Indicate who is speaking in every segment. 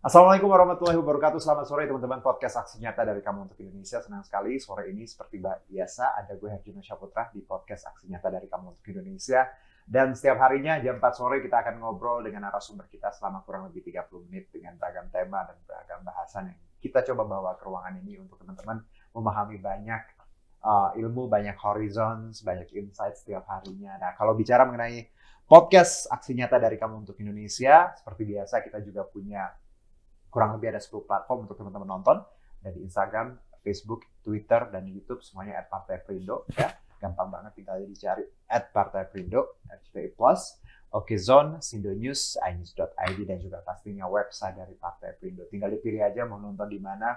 Speaker 1: Assalamualaikum warahmatullahi wabarakatuh. Selamat sore teman-teman podcast Aksi Nyata dari Kamu Untuk Indonesia. Senang sekali sore ini seperti biasa ada gue Herjunus Syaputra di podcast Aksi Nyata dari Kamu Untuk Indonesia. Dan setiap harinya jam 4 sore kita akan ngobrol dengan narasumber kita selama kurang lebih 30 menit dengan beragam tema dan beragam bahasan yang kita coba bawa ke ruangan ini untuk teman-teman memahami banyak ilmu, banyak horizons, banyak insight setiap harinya. Nah, kalau bicara mengenai podcast Aksi Nyata dari Kamu Untuk Indonesia, seperti biasa kita juga punya kurang lebih ada 10 platform untuk teman-teman nonton dari Instagram, Facebook, Twitter, dan YouTube semuanya @partaiprindo ya. Gampang banget tinggal dicari @partaiprindo, RCTI Plus, Okezone, Sindo News, inews.id, dan juga pastinya website dari Partai Perindo. Tinggal dipilih aja mau nonton di mana.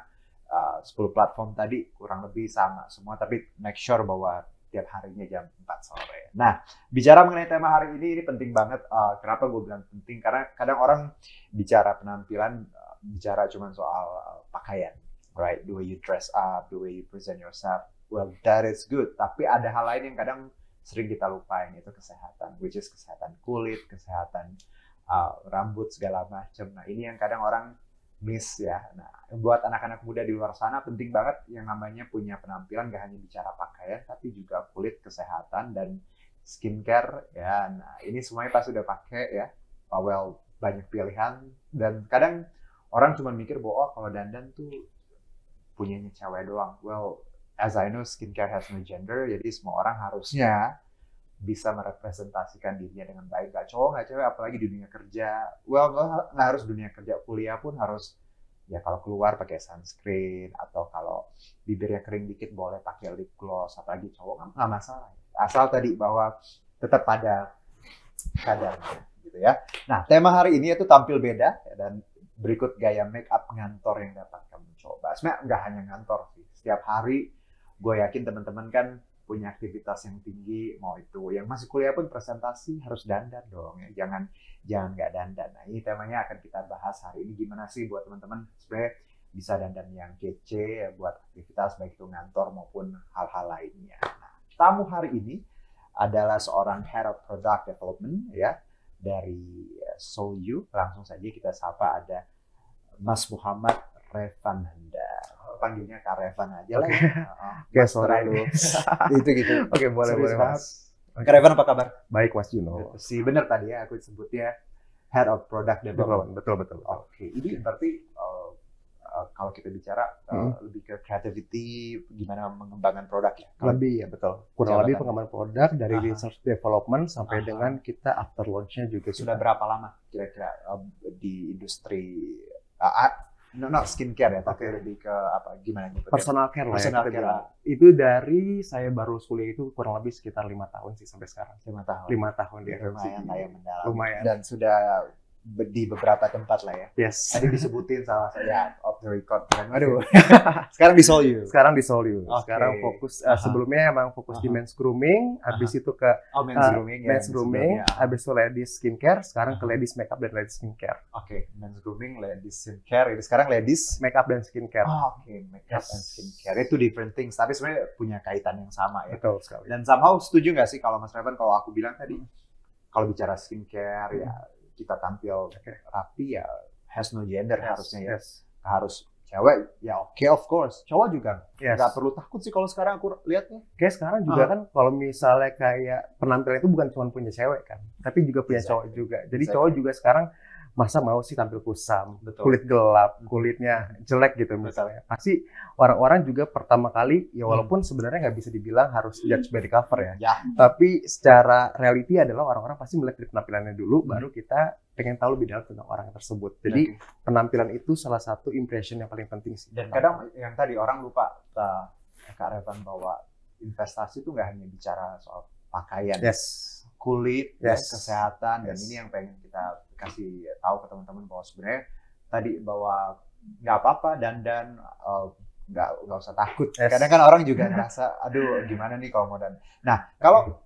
Speaker 1: 10 platform tadi kurang lebih sama semua, tapi make sure bahwa tiap harinya jam 4 sore. Nah, bicara mengenai tema hari ini penting banget. Kenapa gue bilang penting? Karena kadang orang bicara penampilan, bicara cuma soal pakaian, right? The way you dress up, the way you present yourself, well, that is good. Tapi ada hal lain yang kadang sering kita lupain, itu kesehatan, which is kesehatan kulit, kesehatan rambut, segala macam. Nah, ini yang kadang orang miss ya. Nah, buat anak-anak muda di luar sana penting banget yang namanya punya penampilan, gak hanya bicara pakaian, tapi juga kulit, kesehatan, dan skincare ya. Nah, ini semuanya pas udah pakai ya. Well, banyak pilihan, dan kadang orang cuma mikir bahwa kalau dandan tuh punyanya cewek doang. Well, as I know, skincare has no gender, jadi semua orang harusnya bisa merepresentasikan dirinya dengan baik. Gak cowok, gak cewek, apalagi di dunia kerja. Well, nggak harus dunia kerja, kuliah pun harus, ya kalau keluar pakai sunscreen, atau kalau bibirnya kering dikit boleh pakai lip gloss, apalagi cowok nggak masalah. Asal tadi bahwa tetap pada kadarnya gitu ya. Nah, tema hari ini itu tampil beda, dan berikut gaya make up ngantor yang dapat kamu coba. Sebenarnya nggak hanya ngantor sih. Setiap hari gue yakin teman-teman kan punya aktivitas yang tinggi, mau itu yang masih kuliah pun presentasi harus dandan dong ya. Jangan nggak dandan. Nah, ini temanya akan kita bahas hari ini, gimana sih buat teman-teman sebenarnya bisa dandan yang kece ya, buat aktivitas baik itu ngantor maupun hal-hal lainnya. Nah, tamu hari ini adalah seorang Head of Product Development ya dari Soulyu. Langsung saja kita sapa, ada Mas Muhammad Revananda. Panggilnya Kak Revan aja lah.
Speaker 2: Oke, sorry.
Speaker 1: Itu gitu.
Speaker 2: Oke, boleh Mas.
Speaker 1: Kak Revan apa kabar?
Speaker 2: Baik Mas Juno.
Speaker 1: Si bener tadi ya aku sebutnya Head of Product Development.
Speaker 2: Betul.
Speaker 1: Oke, ini berarti kalau kita bicara lebih ke creativity, gimana mengembangkan produk ya?
Speaker 2: Lebih ya, betul. Kurang lebih pengembangan produk dari research development sampai dengan kita after launch-nya juga.
Speaker 1: Sudah berapa lama kira-kira di industri not skincare ya, tapi lebih ke apa, gimana nyebutnya?
Speaker 2: Personal care lah ya.
Speaker 1: Personal care.
Speaker 2: Itu dari saya baru kuliah itu kurang lebih sekitar 5 tahun sih sampai sekarang.
Speaker 1: 5 tahun.
Speaker 2: 5 tahun di
Speaker 1: Lumayan lah ya, mendalam.
Speaker 2: Lumayan.
Speaker 1: Dan sudah di beberapa tempat lah ya.
Speaker 2: Yes.
Speaker 1: Tadi disebutin salah saya off the record kan. Waduh. Sekarang di Soulyu.
Speaker 2: Sekarang di Soulyu.
Speaker 1: Okay.
Speaker 2: Sekarang fokus sebelumnya emang fokus di men's grooming, habis itu ke
Speaker 1: men's grooming ya.
Speaker 2: Men's grooming, habis itu ladies skincare, sekarang ke ladies makeup dan ladies skincare.
Speaker 1: Oke, men's grooming, ladies skincare, ini sekarang ladies
Speaker 2: makeup dan skincare.
Speaker 1: Oke, makeup and skincare itu different things, tapi sebenarnya punya kaitan yang sama ya.
Speaker 2: Betul sekali.
Speaker 1: Dan somehow setuju nggak sih kalau Mas Revan, kalau aku bilang tadi, kalau bicara skincare ya kita tampil rapi ya, has no gender harusnya ya. Harus cewek ya, oke, of course. Cowok juga nggak perlu takut sih kalau sekarang aku lihatnya.
Speaker 2: Kayak sekarang juga kan kalau misalnya kayak penampilan itu bukan cuma punya cewek kan, tapi juga punya cowok juga. Jadi cowok juga sekarang masa mau sih tampil kusam, kulit gelap, kulitnya jelek gitu misalnya. Pasti orang-orang juga pertama kali ya, walaupun sebenarnya nggak bisa dibilang harus judge by the cover ya. Tapi secara reality adalah orang-orang pasti melihat dari penampilannya dulu, baru kita pengen tahu lebih dalam tentang orang tersebut. Jadi penampilan itu salah satu impression yang paling penting sih.
Speaker 1: Dan kadang yang tadi orang lupa, Kak Revan, bahwa investasi itu nggak hanya bicara soal pakaian, kulit, kesehatan, dan ini yang pengen kita kasih tahu ke teman-teman bahwa sebenarnya tadi bahwa nggak apa-apa dandan, nggak usah takut. Kadang kan orang juga ngerasa, aduh gimana nih kalau mau dandan. Nah, kalau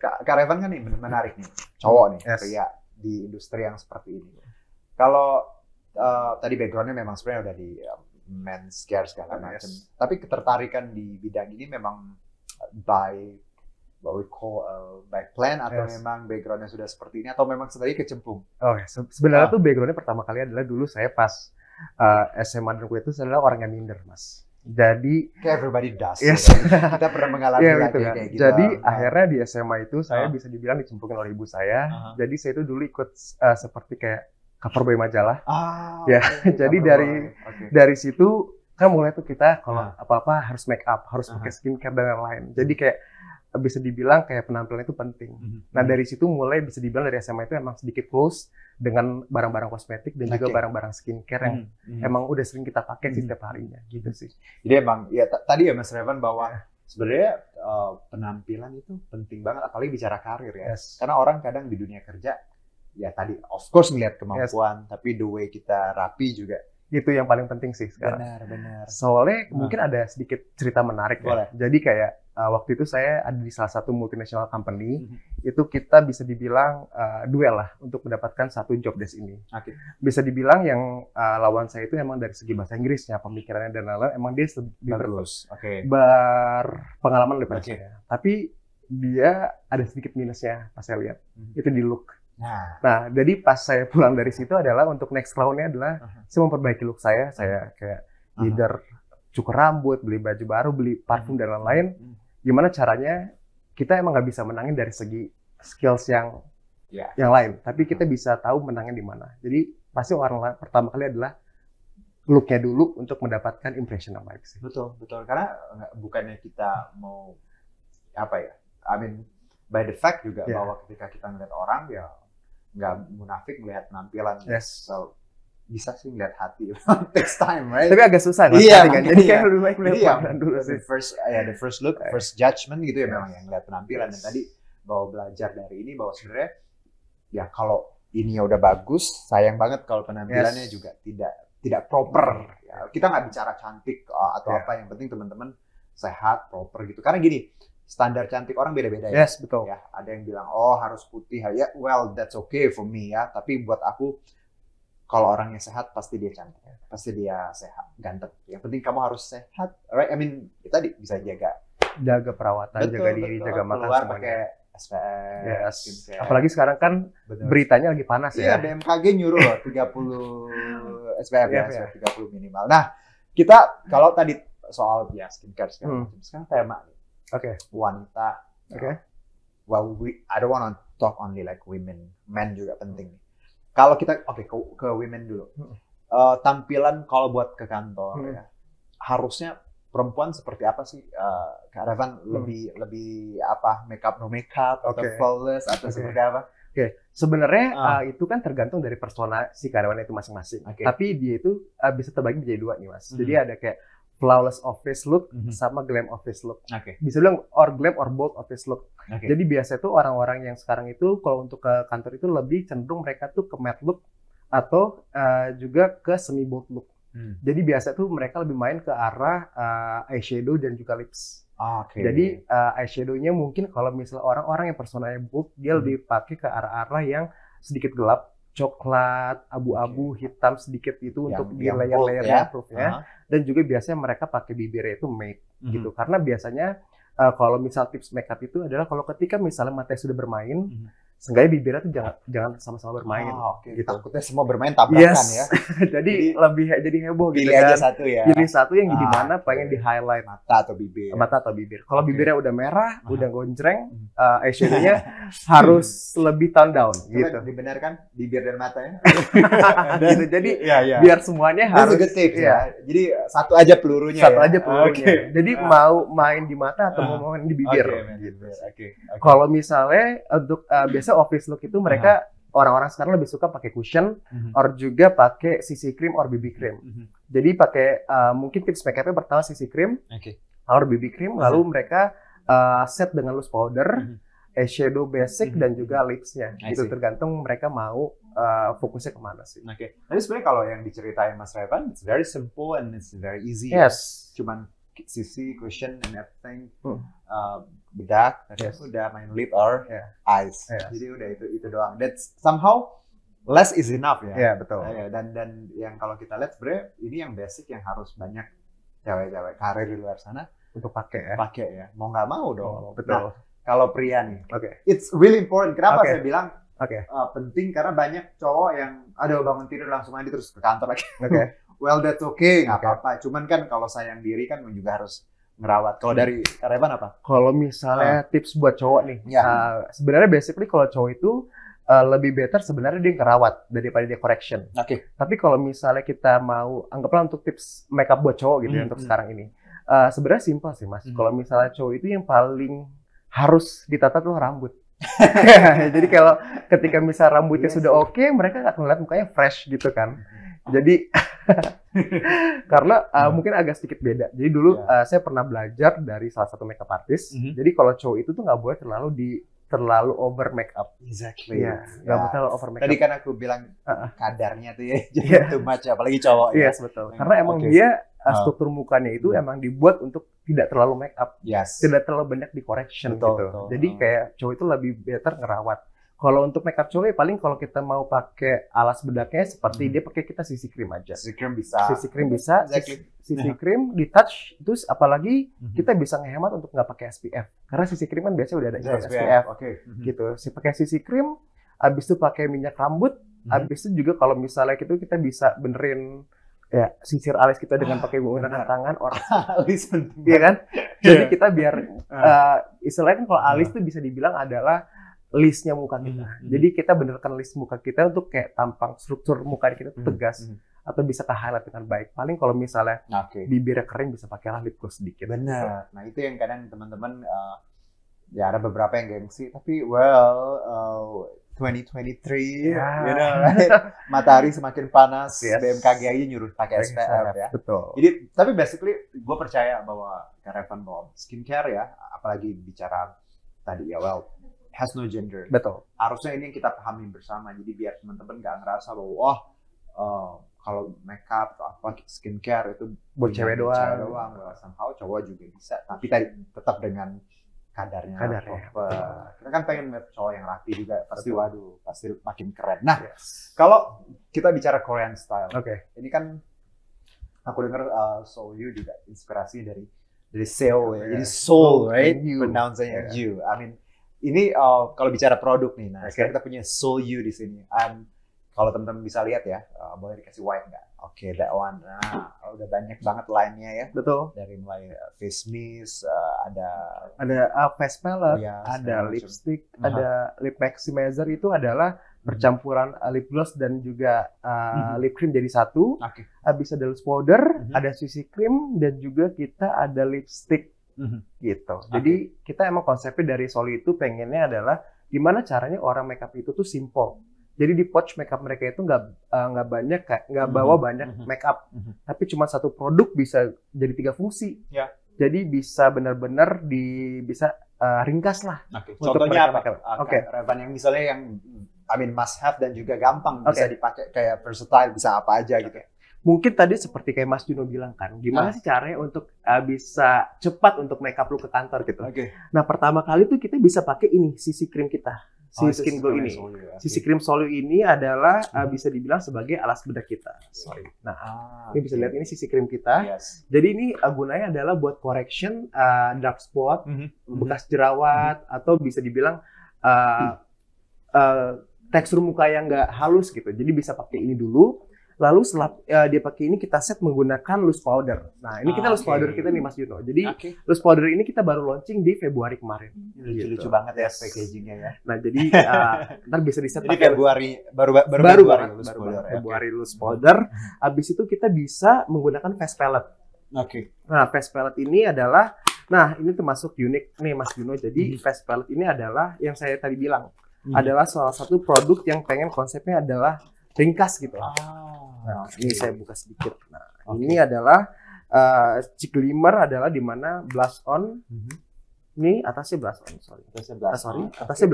Speaker 1: Kak Revan kan nih menarik nih, cowok nih, pria di industri yang seperti ini. Kalau tadi backgroundnya memang sebenarnya udah di men's care segala macam, tapi ketertarikan di bidang ini memang by what we call by plan atau memang backgroundnya sudah seperti ini atau memang sedari kecemplung?
Speaker 2: Oke, sebenarnya tuh backgroundnya pertama kali adalah dulu saya pas SMA dan kuliah itu adalah orang yang minder, Mas. Jadi
Speaker 1: kayak everybody does.
Speaker 2: Yes.
Speaker 1: Ya. Kita pernah mengalami
Speaker 2: gitu kan.
Speaker 1: kayak gitu.
Speaker 2: Jadi akhirnya di SMA itu saya bisa dibilang dicemplungin oleh ibu saya. Jadi saya itu dulu ikut seperti kayak cover boy majalah. Ya, okay. Jadi dari situ kan mulai tuh kita kalau apa-apa harus make up, harus pakai skincare dan lain-lain. Jadi kayak bisa dibilang kayak penampilan itu penting. Nah dari situ mulai bisa dibilang dari SMA itu emang sedikit close dengan barang-barang kosmetik dan juga barang-barang skincare yang emang udah sering kita pakai setiap harinya gitu sih.
Speaker 1: Jadi emang ya tadi ya Mas Revan bahwa sebenarnya penampilan itu penting banget apalagi bicara karir ya. Karena orang kadang di dunia kerja ya tadi of course ngelihat kemampuan tapi the way kita rapi juga
Speaker 2: itu yang paling penting sih sekarang.
Speaker 1: Benar.
Speaker 2: Soalnya mungkin ada sedikit cerita menarik ya. Jadi kayak waktu itu saya ada di salah satu multinational company, itu kita bisa dibilang duel lah untuk mendapatkan satu job desk ini. Bisa dibilang yang lawan saya itu emang dari segi bahasa Inggrisnya, pemikirannya dan lain-lain, emang dia lebih berpengalaman daripada saya. Tapi dia ada sedikit minusnya pas saya lihat, itu di look. Nah, jadi pas saya pulang dari situ adalah untuk next round-nya adalah saya memperbaiki look saya kayak either cukur rambut, beli baju baru, beli parfum dan lain-lain. Gimana caranya kita emang nggak bisa menangin dari segi skills yang lain, tapi kita bisa tahu menangin di mana. Jadi pasti orang pertama kali adalah look-nya dulu untuk mendapatkan impression yang baik sih.
Speaker 1: Betul. Karena bukannya kita mau apa ya? I mean by the fact juga bahwa ketika kita ngeliat orang ya nggak munafik melihat penampilan. So bisa sih melihat hati. Takes time, right?
Speaker 2: Tapi agak susah kan? Jadi kayak lebih baik melihat penampilan dulu sih.
Speaker 1: The first look, first judgment gitu ya memang yang lihat penampilan. Dan tadi bahwa belajar dari ini bahwa sebenarnya ya kalau ini udah bagus, sayang banget kalau penampilannya juga tidak proper. Ya, kita nggak bicara cantik atau apa, yang penting teman-teman sehat, proper gitu. Karena gini, standar cantik orang beda-beda ya.
Speaker 2: Betul.
Speaker 1: Ya, ada yang bilang harus putih ya. Well, that's okay for me ya. Tapi buat aku kalau orangnya sehat pasti dia cantik. Pasti dia sehat, ganteng. Yang penting kamu harus sehat. Right? I mean, kita bisa
Speaker 2: jaga perawatan, jaga diri, jaga makan
Speaker 1: keluar pakai SPF, skincare.
Speaker 2: Apalagi sekarang kan beritanya lagi panas ya.
Speaker 1: Iya, BMKG nyuruh loh 30 SPF SPF 30 minimal. Nah, kita kalau tadi soal skincare sekarang tema wanita. Well, I don't want to talk only like women, men juga penting. Kalau kita ke women dulu. Tampilan kalau buat ke kantor ya. Harusnya perempuan seperti apa sih? Kak Revan lebih apa? Makeup no makeup atau flawless atau seperti apa?
Speaker 2: Sebenarnya itu kan tergantung dari persona si karyawan itu masing-masing. Tapi dia itu bisa terbagi menjadi dua nih, Mas. Jadi ada kayak flawless office look sama glam office look. Bisa bilang or glam or bold office look. Jadi biasa tuh orang-orang yang sekarang itu kalau untuk ke kantor itu lebih cenderung mereka tuh ke matte look atau juga ke semi bold look. Jadi biasa tuh mereka lebih main ke arah eyeshadow dan juga lips. Jadi eyeshadow-nya mungkin kalau misalnya orang-orang yang personanya bold, dia lebih pakai ke arah-arah yang sedikit gelap, coklat, abu-abu, hitam sedikit itu untuk di layer-layernya proofnya. Dan juga biasanya mereka pakai bibirnya itu matte gitu. Karena biasanya kalau misal tips makeup itu adalah kalau ketika misalnya matanya sudah bermain, seenggaknya bibirnya tuh jangan sama-sama bermain.
Speaker 1: Gitu. Takutnya semua bermain tabrakan ya.
Speaker 2: Jadi lebih jadi heboh gitu.
Speaker 1: Pilih aja satu ya.
Speaker 2: Pilih satu yang di mana pengen di highlight,
Speaker 1: mata atau bibir.
Speaker 2: Kalau bibirnya udah merah, udah gonjreng, eyeshadow-nya harus lebih tone down gitu.
Speaker 1: Dibenarkan bibir dan matanya.
Speaker 2: Gitu. Jadi biar semuanya harus
Speaker 1: tips ya. Jadi satu aja pelurunya.
Speaker 2: Jadi mau main di mata atau mau main di bibir. Kalau misalnya untuk biasa office look itu mereka orang-orang sekarang lebih suka pakai cushion or juga pakai CC cream or BB cream. Jadi pakai mungkin tips make-up-nya pertama CC cream or BB cream, lalu mereka set dengan loose powder, eyeshadow basic dan juga lipsnya. Itu tergantung mereka mau fokusnya kemana sih.
Speaker 1: Tapi sebenarnya kalau yang diceritain Mas Revan, it's very simple and it's very easy. Cuman CC, cushion and everything. Bedak, udah main lip or eyes. Jadi udah itu doang. That's somehow less is enough ya.
Speaker 2: Betul.
Speaker 1: Dan yang kalau kita lihat sebenarnya ini yang basic yang harus banyak cewek-cewek karir di luar sana
Speaker 2: untuk pakai ya.
Speaker 1: Mau nggak mau dong.
Speaker 2: Betul.
Speaker 1: Nah, kalau pria nih.
Speaker 2: Oke.
Speaker 1: It's really important. Kenapa
Speaker 2: Oke.
Speaker 1: saya bilang penting? Karena banyak cowok yang bangun tidur langsung mandi terus ke kantor lagi.
Speaker 2: Oke.
Speaker 1: Well, that's okay, nggak
Speaker 2: Oke.
Speaker 1: apa-apa. Cuman kan kalau sayang diri kan juga harus ngerawat. Kalau dari Revan apa?
Speaker 2: Kalau misalnya tips buat cowok nih,
Speaker 1: Ya.
Speaker 2: sebenarnya basically kalau cowok itu lebih better sebenarnya dia ngerawat daripada dia correction.
Speaker 1: Oke.
Speaker 2: Tapi kalau misalnya kita mau, anggaplah untuk tips makeup buat cowok gitu ya untuk sekarang ini, sebenarnya simpel sih mas. Kalau misalnya cowok itu yang paling harus ditata tuh rambut. Jadi kalau ketika misal rambutnya sudah oke, mereka nggak ngeliat mukanya fresh gitu kan. Jadi karena mungkin agak sedikit beda. Jadi dulu saya pernah belajar dari salah satu makeup artist. Jadi kalau cowok itu tuh nggak boleh terlalu over makeup.
Speaker 1: Exactly.
Speaker 2: Iya, nggak boleh terlalu over makeup.
Speaker 1: Tadi kan aku bilang kadarnya tuh ya, jadi too much, apalagi cowok.
Speaker 2: Yes, betul. Karena emang dia struktur mukanya itu emang dibuat untuk tidak terlalu make up, tidak terlalu banyak di correction gitu.
Speaker 1: Betul.
Speaker 2: Jadi kayak cowok itu lebih better ngerawat. Kalau untuk make up cowok paling kalau kita mau pakai alas bedaknya seperti dia pakai kita CC cream aja.
Speaker 1: CC cream bisa.
Speaker 2: CC cream bisa.
Speaker 1: Exactly.
Speaker 2: CC cream di touch itu apalagi kita bisa ngehemat untuk nggak pakai SPF. Karena CC cream kan biasanya udah ada SPF. Gitu. Pakai CC cream, habis itu pakai minyak rambut, habis itu juga kalau misalnya kita bisa benerin ya sisir alis kita dengan pakai menggunakan tangan
Speaker 1: alis penting.
Speaker 2: Iya kan? Jadi kita biar istilahnya kan kalau alis itu bisa dibilang adalah listnya muka kita. Jadi kita benerkan list muka kita untuk kayak tampang struktur muka kita itu tegas atau bisa ke highlight dengan baik. Paling kalau misalnya bibirnya kering bisa pakai lip gloss sedikit.
Speaker 1: Benar. Nah itu yang kadang teman-teman ya ada beberapa yang gengsi, tapi 2023, you know, right? Matahari semakin panas, BMKG aja nyuruh pakai SPF ya.
Speaker 2: Betul.
Speaker 1: Jadi, tapi basically gue percaya bahwa Revan bahwa skincare ya, apalagi bicara tadi ya, has no gender.
Speaker 2: Betul.
Speaker 1: Harusnya ini yang kita pahami bersama. Jadi biar teman-teman nggak ngerasa bahwa kalau makeup atau apa skincare itu
Speaker 2: buat cewek doang.
Speaker 1: Somehow cowok juga bisa, tapi tadi tetap dengan kadarnya. Kita kan pengen cowok yang rapi juga, pasti pasti makin keren. Nah, kalau kita bicara Korean style, ini kan aku dengar Soulyu juga inspirasi dari Seoul ya. Jadi Seoul, right? Pronounce-nya you. I mean, ini kalau bicara produk nih, nah sekarang kita punya Soulyu di sini. Kalau teman-teman bisa lihat ya, boleh dikasih white nggak? Oke, that one. Nah, udah banyak banget line-nya ya.
Speaker 2: Betul.
Speaker 1: Dari mulai face mist, ada
Speaker 2: face palette, ada lipstick, ada lip maximizer. Itu adalah percampuran lip gloss dan juga lip cream jadi satu. Habis ada loose powder, ada CC cream, dan juga kita ada lipstick gitu. Jadi kita emang konsepnya dari Soulyu itu pengennya adalah gimana caranya orang makeup itu tuh simple. Jadi di pouch makeup mereka itu nggak banyak, nggak bawa banyak makeup, tapi cuma satu produk bisa jadi 3 fungsi. Jadi bisa benar-benar bisa ringkas lah.
Speaker 1: Contohnya apa? Revan yang misalnya yang must have dan juga gampang bisa dipakai kayak versatile, bisa apa aja gitu.
Speaker 2: Mungkin tadi seperti kayak Mas Juno bilang kan, gimana sih caranya untuk bisa cepat untuk makeup lu ke kantor gitu. Nah pertama kali tuh kita bisa pakai ini CC cream kita. Skin Glow ini. CC cream Soulyu ini adalah bisa dibilang sebagai alas bedak kita. Nah, ini bisa lihat ini CC cream kita. Jadi ini gunanya adalah buat correction dark spot, bekas jerawat, atau bisa dibilang tekstur muka yang nggak halus gitu. Jadi bisa pakai ini dulu. Lalu setelah dia pakai ini kita set menggunakan loose powder. Nah ini kita loose powder kita nih Mas Juno. Jadi loose powder ini kita baru launching di Februari kemarin.
Speaker 1: Lucu banget ya packagingnya ya.
Speaker 2: Nah jadi ntar bisa di set
Speaker 1: pakai Februari baru
Speaker 2: Februari loose powder. Abis itu kita bisa menggunakan face palette. Nah face palette ini adalah, nah ini termasuk unik nih Mas Juno. Jadi face palette ini adalah yang saya tadi bilang adalah salah satu produk yang pengen konsepnya adalah ringkas gitu. Nah, ini saya buka sedikit. Nah, ini adalah cheek glimmer adalah di mana blush on. Ini atasnya blush on, atasnya blush on. Atasnya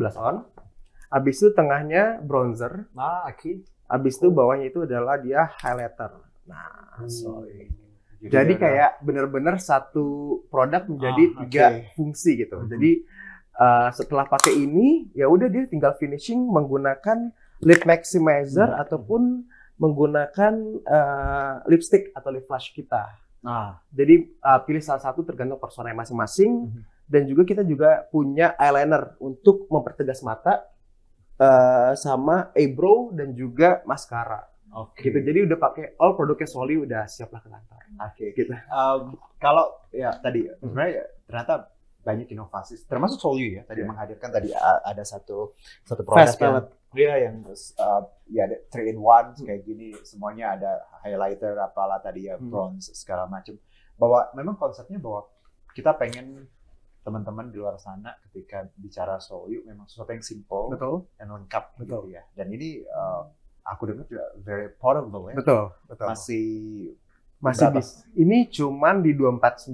Speaker 2: blush on. Habis itu tengahnya bronzer. Habis itu bawahnya itu adalah dia highlighter. Nah, jadi kayak benar-benar satu produk menjadi 3 fungsi gitu. Jadi setelah pakai ini, ya udah dia tinggal finishing menggunakan lip maximizer ataupun menggunakan lipstick atau lip flash kita. Jadi pilih salah satu tergantung persona masing-masing. Dan juga kita juga punya eyeliner untuk mempertegas mata, sama eyebrow dan juga maskara. Gitu. Jadi udah pakai all produknya Soli, udah siap lah ke kantor.
Speaker 1: Gitu. Kalau ya tadi sebenarnya ternyata banyak inovasi, termasuk Soli ya. Tadi menghadirkan tadi ada satu produk yang ya ada 3-in-1 kayak gini, semuanya ada highlighter apalah tadi ya, bronze segala macam. Bahwa memang konsepnya bahwa kita pengen teman-teman di luar sana ketika bicara Soyu memang sesuatu yang simple dan lengkap gitu ya. Dan ini aku dengar juga very portable ya.
Speaker 2: Betul. Masih bisa. Ini cuman di 249.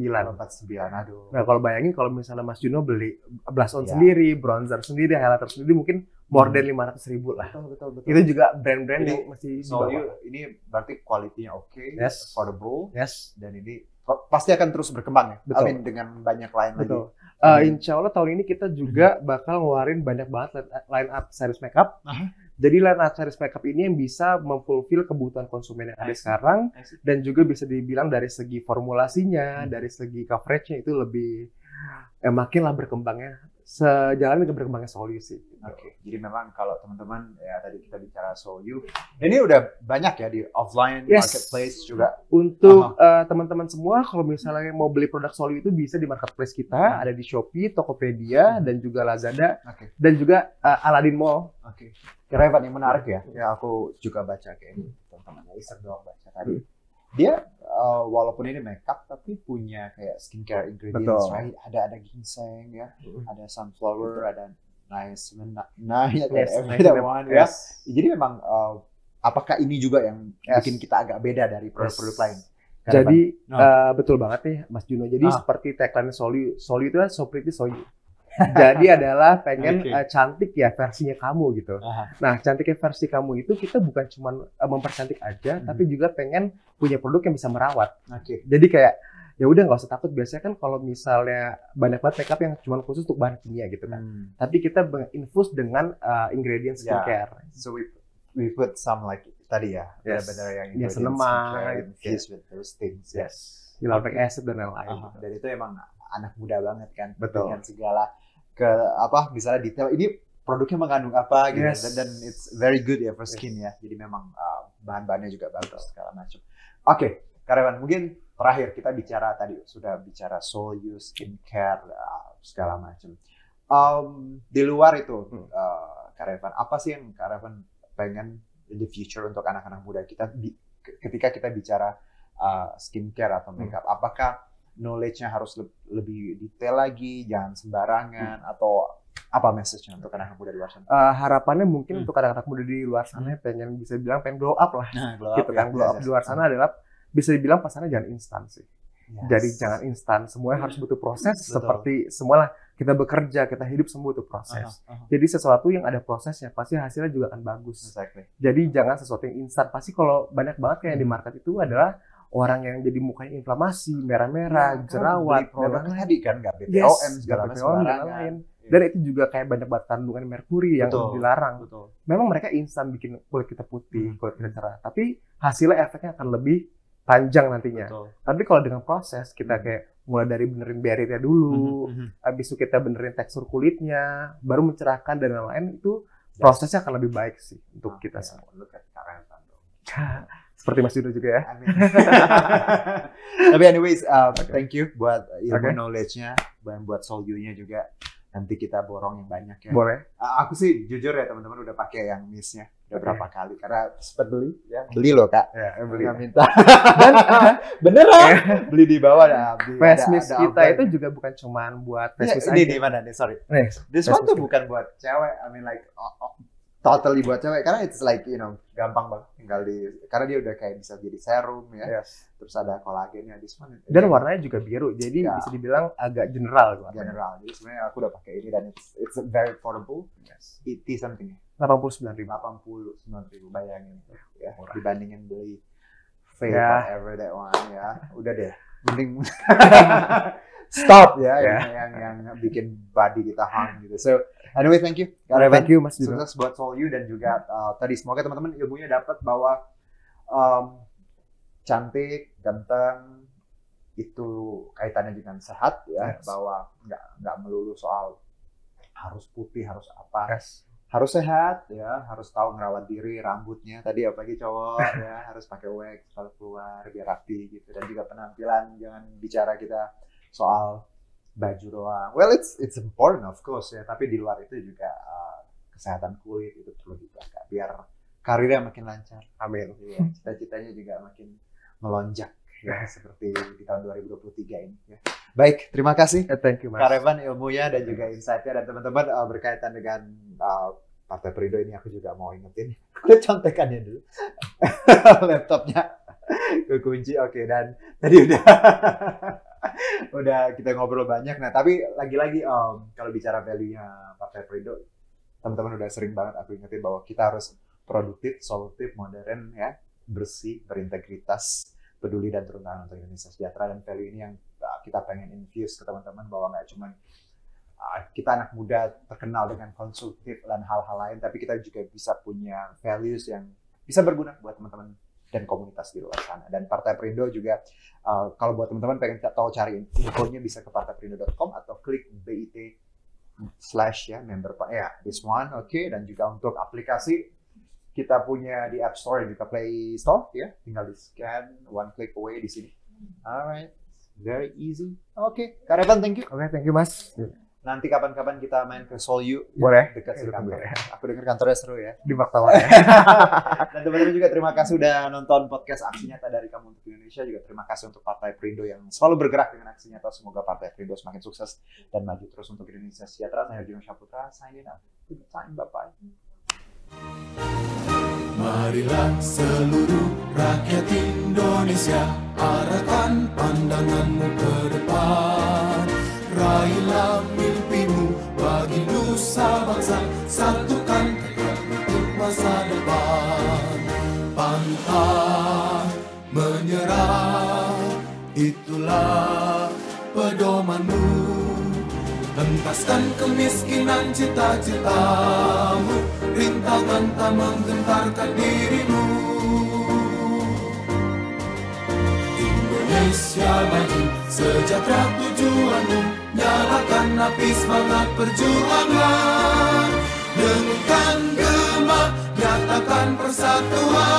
Speaker 1: Aduh.
Speaker 2: Nah, kalau bayangin kalau misalnya Mas Juno beli blush on sendiri, bronzer sendiri, highlighter sendiri, mungkin more than 500.000 lah. Betul. Itu juga brand-brand yang masih
Speaker 1: Soyu ini berarti kualitinya oke, affordable, dan ini pasti akan terus berkembang ya.
Speaker 2: Betul.
Speaker 1: Dengan banyak line lagi.
Speaker 2: Insya Allah tahun ini kita juga bakal ngeluarin banyak banget line up series makeup. Jadi line up series makeup ini yang bisa memfulfill kebutuhan konsumen yang ada sekarang, dan juga bisa dibilang dari segi formulasinya, dari segi coveragenya itu lebih makin lah berkembangnya sejalan dengan berkembangnya Soyu sih.
Speaker 1: Jadi memang kalau teman-teman ya tadi kita bicara Soyu, ini udah banyak ya di offline marketplace juga.
Speaker 2: Untuk teman-teman semua kalau misalnya mau beli produk Soyu itu bisa di marketplace kita, ada di Shopee, Tokopedia, dan juga Lazada, dan juga Aladdin Mall.
Speaker 1: Kira yang menarik ya, aku juga baca kayak teman-teman iseng doang baca tadi. Dia walaupun ini makeup tapi punya kayak skincare ingredients, right? Ada ginseng ya, ada sunflower, ada everyone ya. Jadi memang apakah ini juga yang bikin kita agak beda dari produk-produk lain?
Speaker 2: Jadi betul banget nih Mas Juno. Jadi seperti tagline Soyu itu kan so pretty Soyu. Jadi adalah pengen cantik ya versinya kamu gitu. Nah, cantiknya versi kamu itu kita bukan cuma mempercantik aja, tapi juga pengen punya produk yang bisa merawat. Jadi kayak ya udah nggak usah takut. Biasanya kan kalau misalnya banyak banget makeup yang cuma khusus untuk bahan kimia gitu kan. Tapi kita infuse dengan ingredient skincare.
Speaker 1: So we put some like tadi ya, benar-benar yang ingredient skincare infused with those things.
Speaker 2: Hyaluronic acid dan lain-lain.
Speaker 1: Dan itu emang anak muda banget kan,
Speaker 2: betul.
Speaker 1: Dengan segala misalnya detail ini produknya mengandung apa gitu, dan it's very good ya for skin ya. Jadi memang bahan-bahannya juga bagus segala macam. Karyawan, mungkin terakhir kita sudah bicara Soyu, skincare segala macam. Di luar itu karyawan, apa sih yang karyawan pengen in the future untuk anak-anak muda kita ketika kita bicara skincare atau makeup? Apakah knowledge-nya harus lebih detail lagi, jangan sembarangan, atau apa message-nya untuk anak-anak muda di luar sana?
Speaker 2: Harapannya mungkin untuk anak-anak muda di luar sana pengen bisa bilang pengen glow up lah. Glow up di luar sana adalah bisa dibilang pasangan jangan instan sih. Jadi jangan instan, semuanya harus butuh proses. Seperti semualah kita bekerja, kita hidup semua butuh proses. Jadi sesuatu yang ada prosesnya pasti hasilnya juga akan bagus. Jadi jangan sesuatu yang instan. Pasti kalau banyak banget kayak di market itu adalah orang yang jadi mukanya inflamasi, merah-merah, jerawat,
Speaker 1: produk tadi kan nggak BPOM segala macam.
Speaker 2: Dan itu juga kayak banyak banget kandungan merkuri yang dilarang. Memang mereka instan bikin kulit kita putih, kulit kita cerah, tapi hasilnya efeknya akan lebih panjang nantinya. Tapi kalau dengan proses kita kayak mulai dari benerin barrier dulu, habis itu kita benerin tekstur kulitnya, baru mencerahkan dan lain-lain, itu prosesnya akan lebih baik sih untuk kita semua. Seperti Mas Juno juga ya.
Speaker 1: Tapi anyways, thank you buat ilmu knowledge-nya, dan buat Soyu-nya juga. Nanti kita borong yang banyak ya.
Speaker 2: Boleh.
Speaker 1: Aku sih jujur ya teman-teman udah pakai yang mist-nya udah berapa kali karena sempat beli ya. Beli loh Kak.
Speaker 2: Ya, beli.
Speaker 1: Nggak minta. Dan beneran beli di bawah
Speaker 2: face mist kita itu juga bukan cuman buat face mist aja.
Speaker 1: Ini di mana nih? Sorry. This one tuh bukan buat cewek. I mean like totally buat cewek karena it's like gampang banget tinggal karena dia udah kayak bisa jadi serum ya. Terus ada kolagennya di sana.
Speaker 2: Dan warnanya juga biru. Jadi bisa dibilang agak general.
Speaker 1: General. Jadi sebenarnya aku udah pakai ini dan it's very affordable. It is something.
Speaker 2: 89.000.
Speaker 1: Bayangin ya. Dibandingin beli whatever that one ya. Udah deh. Mending stop ya yang bikin body kita hang gitu. So anyway, thank you.
Speaker 2: Thank you Mas Juno.
Speaker 1: Sukses buat Soyu dan juga tadi semoga teman-teman ilmunya dapat bahwa cantik, ganteng, itu kaitannya dengan sehat ya,
Speaker 2: Yes.
Speaker 1: bahwa nggak melulu soal harus putih, harus apa.
Speaker 2: Yes.
Speaker 1: Harus sehat ya, harus tahu merawat diri, rambutnya tadi apalagi cowok ya harus pakai wax kalau keluar biar rapi gitu, dan juga penampilan, jangan bicara kita soal baju doang. Well, it's important of course ya, tapi di luar itu juga kesehatan kulit itu perlu dijaga biar karirnya makin lancar.
Speaker 2: Amin.
Speaker 1: Ya, cita-citanya juga makin melonjak ya seperti di tahun 2023 ini ya. Baik, terima kasih
Speaker 2: Thank you, Mas.
Speaker 1: Kak Revan ilmunya dan juga insight-nya, dan teman-teman berkaitan dengan Partai Perindo ini aku juga mau ingetin. Aku contekannya dulu. Laptopnya kekunci. Oke, dan tadi udah kita ngobrol banyak. Nah, tapi lagi-lagi kalau bicara value-nya Partai Perindo, teman-teman udah sering banget aku ingetin bahwa kita harus produktif, solutif, modern ya, bersih, berintegritas, peduli dan turun tangan untuk Indonesia sejahtera. Dan value ini yang kita pengen infuse ke teman-teman, bahwa nggak cuma kita anak muda terkenal dengan konstruktif dan hal-hal lain, tapi kita juga bisa punya values yang bisa berguna buat teman-teman dan komunitas di luar sana. Dan Partai Perindo juga, kalau buat teman-teman pengen tahu cari infonya bisa ke partaiPerindo.com atau klik BIT/ ya member ya this one. Oke. Dan juga untuk aplikasi kita punya di App Store dan juga Play Store ya, tinggal di scan, one click away di sini. Alright, very easy. Oke, Kak Revan, thank you.
Speaker 2: Oke, thank you, Mas.
Speaker 1: Nanti kapan-kapan kita main ke Seoul U.
Speaker 2: Boleh.
Speaker 1: Dekat sini kantor.
Speaker 2: Boleh.
Speaker 1: Aku dengar kantornya seru ya.
Speaker 2: Di Baktawan ya.
Speaker 1: Dan teman-teman juga terima kasih udah nonton podcast Aksi Nyata dari Kamu untuk Indonesia. Juga terima kasih untuk Partai Perindo yang selalu bergerak dengan aksi nyata. Semoga Partai Perindo semakin sukses dan maju terus untuk Indonesia sejahtera. Saya Harjuno Saputra, signing out. Good time, bye-bye.
Speaker 3: Marilah seluruh rakyat Indonesia, arahkan pandanganmu ke depan. Raihlah mimpimu bagi nusa bangsa, satukan tekad untuk masa depan. Pantang menyerah, itulah pedomanmu. Hentaskan kemiskinan cita-citamu, rintangan tak menggentarkan dirimu. Indonesia maju, sejahtera tujuanmu, nyalakan api semangat perjuangan. Dengungkan gema, nyatakan persatuan.